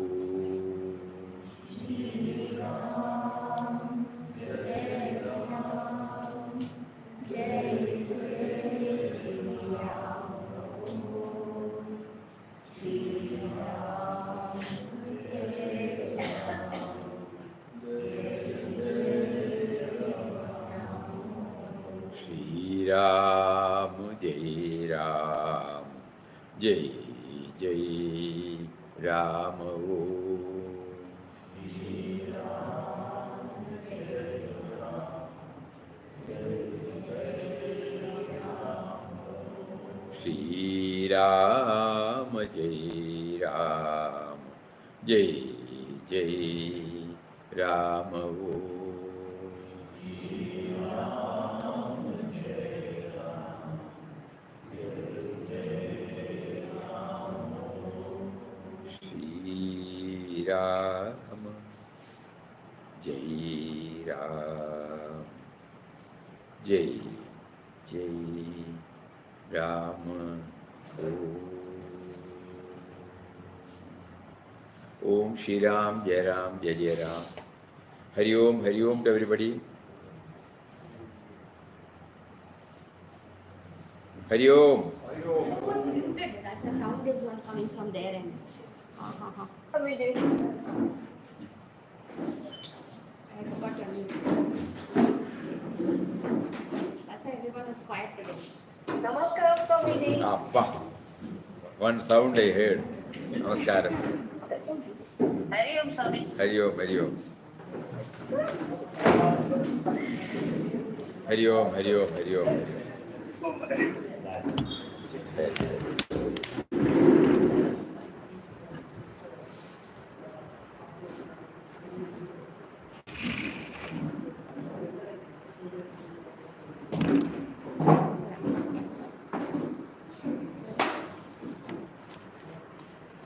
Shri Ram, Jai Ram, Jai Ram, Jai Ram, Jai Jai Ram. Shri Ram, Jai Ram, Jai Ram. Shri Ram, Jai Ram, Jai Jai Ram. Shri Ram, Jai Ram, Jai Jai Ram. Om Shri Ram, Jai Ram, Jai Jai Ram. Hari Om to everybody. Hari Om. That's the sound is not coming from their end. We did. I forgot your name. That's why everyone is quiet today. Namaskaram, Swamiji. Abba. One sound I heard. Namaskaram. Hari Om, Swami. Hari Om, Hari Om. Hari Om, Hari Om, Hari Om. Hari Om.